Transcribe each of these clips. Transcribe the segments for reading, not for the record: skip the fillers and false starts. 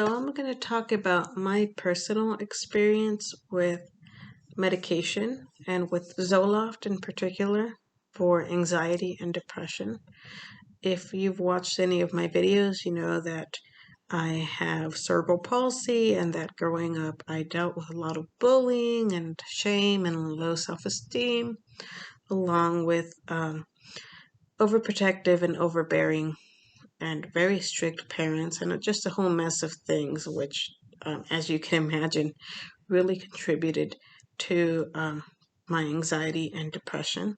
So, I'm going to talk about my personal experience with medication and with Zoloft in particular for anxiety and depression. If you've watched any of my videos, you know that I have cerebral palsy and that growing up I dealt with a lot of bullying and shame and low self esteem, along with overprotective and overbearing and very strict parents, and just a whole mess of things, which, as you can imagine, really contributed to my anxiety and depression.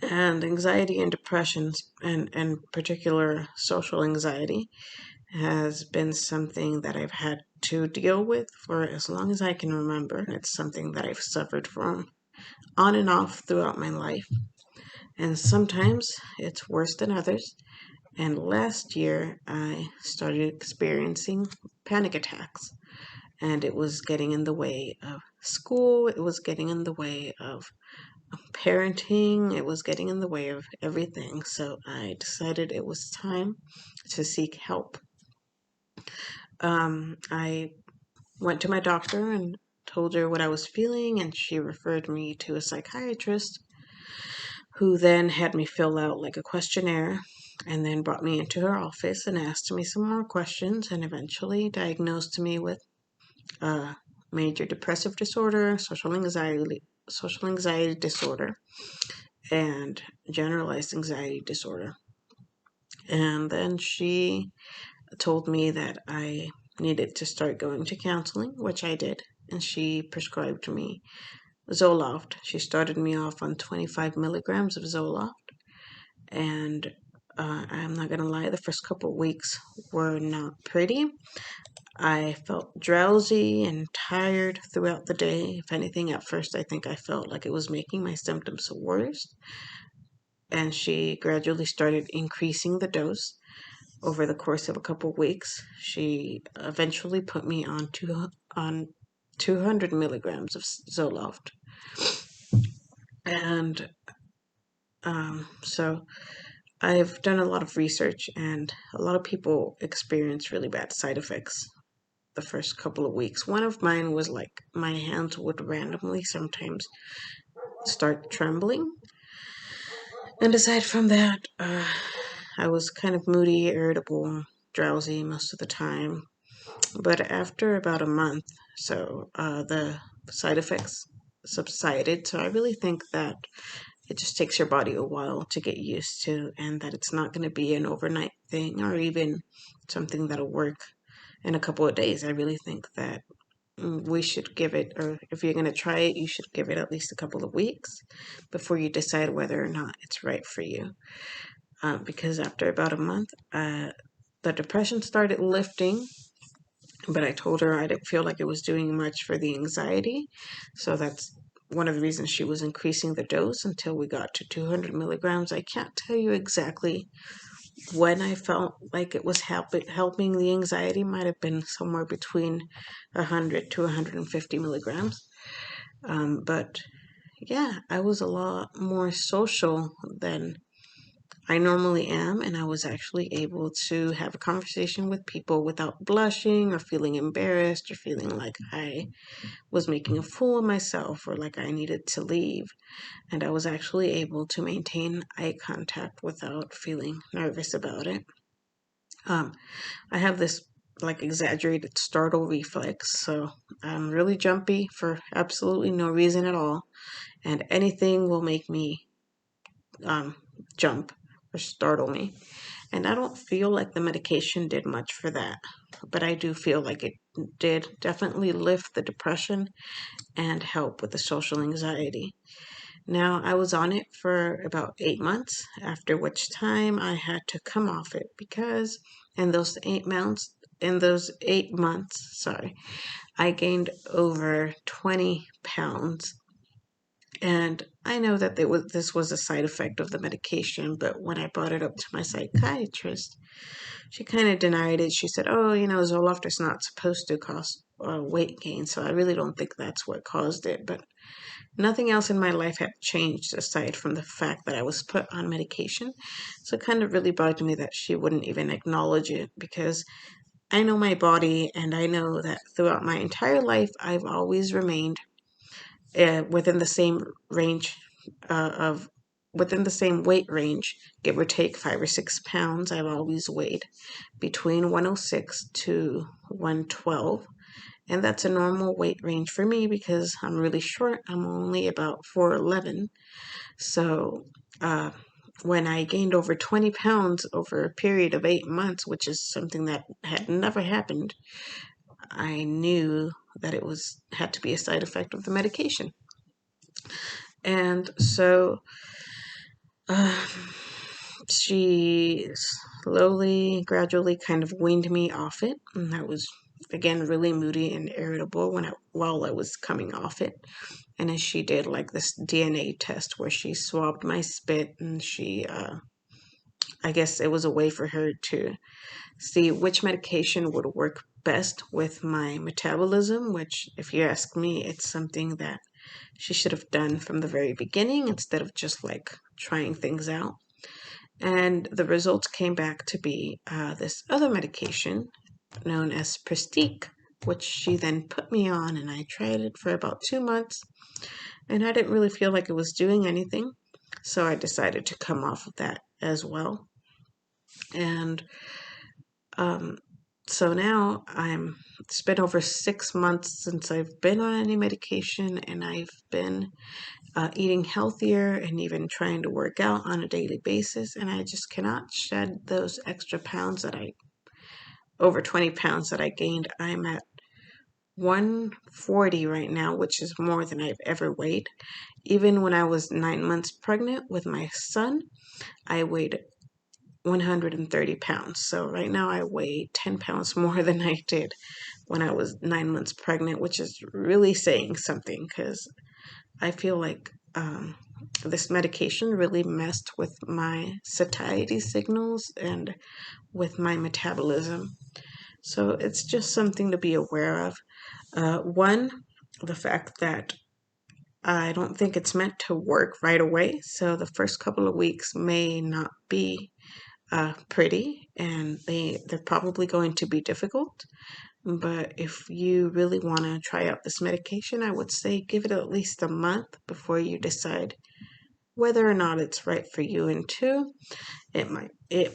And anxiety and depression, and particular social anxiety, has been something that I've had to deal with for as long as I can remember. It's something that I've suffered from on and off throughout my life. And sometimes it's worse than others. And last year, I started experiencing panic attacks, and it was getting in the way of school, it was getting in the way of parenting, it was getting in the way of everything. So I decided it was time to seek help. I went to my doctor and told her what I was feeling, and she referred me to a psychiatrist who then had me fill out like a questionnaire and then brought me into her office and asked me some more questions and eventually diagnosed me with major depressive disorder, social anxiety disorder, and generalized anxiety disorder. And then she told me that I needed to start going to counseling, which I did, and she prescribed me Zoloft. She started me off on 25 milligrams of Zoloft, and I'm not gonna lie, the first couple of weeks were not pretty. I felt drowsy and tired throughout the day. If anything, at first, I think I felt like it was making my symptoms worse. And she gradually started increasing the dose over the course of a couple of weeks. She eventually put me on 200 milligrams of Zoloft. And so I've done a lot of research, and a lot of people experience really bad side effects the first couple of weeks. One of mine was like my hands would randomly sometimes start trembling. And aside from that, I was kind of moody, irritable, drowsy most of the time. But after about a month, the side effects subsided. So I really think that it just takes your body a while to get used to, and that it's not going to be an overnight thing or even something that'll work in a couple of days. I really think that we should give it, or if you're going to try it, you should give it at least a couple of weeks before you decide whether or not it's right for you. Because after about a month, the depression started lifting, but I told her I didn't feel like it was doing much for the anxiety. So that's one of the reasons she was increasing the dose until we got to 200 milligrams. I can't tell you exactly when I felt like it was helping the anxiety. Might have been somewhere between 100 to 150 milligrams. But yeah, I was a lot more social than I normally am, and I was actually able to have a conversation with people without blushing or feeling embarrassed or feeling like I was making a fool of myself or like I needed to leave. And I was actually able to maintain eye contact without feeling nervous about it. I have this like exaggerated startle reflex, so I'm really jumpy for absolutely no reason at all, and anything will make me um, jump or startle me. And I don't feel like the medication did much for that, but I do feel like it did definitely lift the depression and help with the social anxiety. Now, I was on it for about 8 months, after which time I had to come off it because in those 8 months, sorry, I gained over 20 pounds. And I know that this was a side effect of the medication, but when I brought it up to my psychiatrist, she kind of denied it. She said, "Oh, Zoloft is not supposed to cause weight gain, so I really don't think that's what caused it." But nothing else in my life had changed aside from the fact that I was put on medication. So it kind of really bugged me that she wouldn't even acknowledge it, because I know my body, and I know that throughout my entire life, I've always remained within the same range of within the same weight range, give or take 5 or 6 pounds. I've always weighed between 106 to 112. And that's a normal weight range for me because I'm really short. I'm only about 4'11". So uh, when I gained over 20 pounds over a period of 8 months, which is something that had never happened, I knew that it was had to be a side effect of the medication. And so uh, she slowly, gradually kind of weaned me off it. And I was, again, really moody and irritable while I was coming off it. And as she did like this DNA test where she swabbed my spit, and I guess it was a way for her to see which medication would work best with my metabolism, which, if you ask me, it's something that she should have done from the very beginning instead of just like trying things out. And the results came back to be this other medication known as Prestique, which she then put me on, and I tried it for about 2 months, and I didn't really feel like it was doing anything. So I decided to come off of that as well. And um, so now it's been over 6 months since I've been on any medication, and I've been eating healthier and even trying to work out on a daily basis. And I just cannot shed those extra pounds over 20 pounds that I gained. I'm at 140 right now, which is more than I've ever weighed. Even when I was 9 months pregnant with my son, I weighed 130 pounds. So right now I weigh 10 pounds more than I did when I was 9 months pregnant, which is really saying something because I feel like this medication really messed with my satiety signals and with my metabolism. So it's just something to be aware of. One, the fact that I don't think it's meant to work right away. So the first couple of weeks may not be pretty, and they're probably going to be difficult. But if you really want to try out this medication, I would say give it at least a month before you decide whether or not it's right for you. And two, it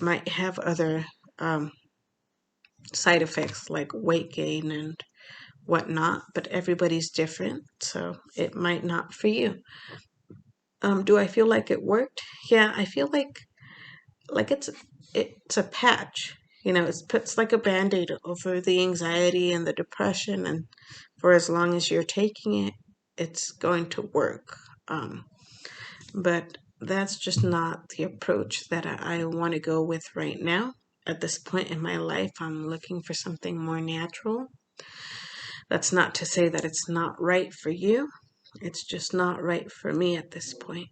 might have other um, side effects like weight gain and whatnot, but everybody's different, so it might not for you. Do I feel like it worked? Yeah, I feel like it's a patch. It puts like a band-aid over the anxiety and the depression, and for as long as you're taking it, it's going to work. But that's just not the approach that I want to go with right now. At this point in my life, I'm looking for something more natural. That's not to say that it's not right for you. It's just not right for me at this point.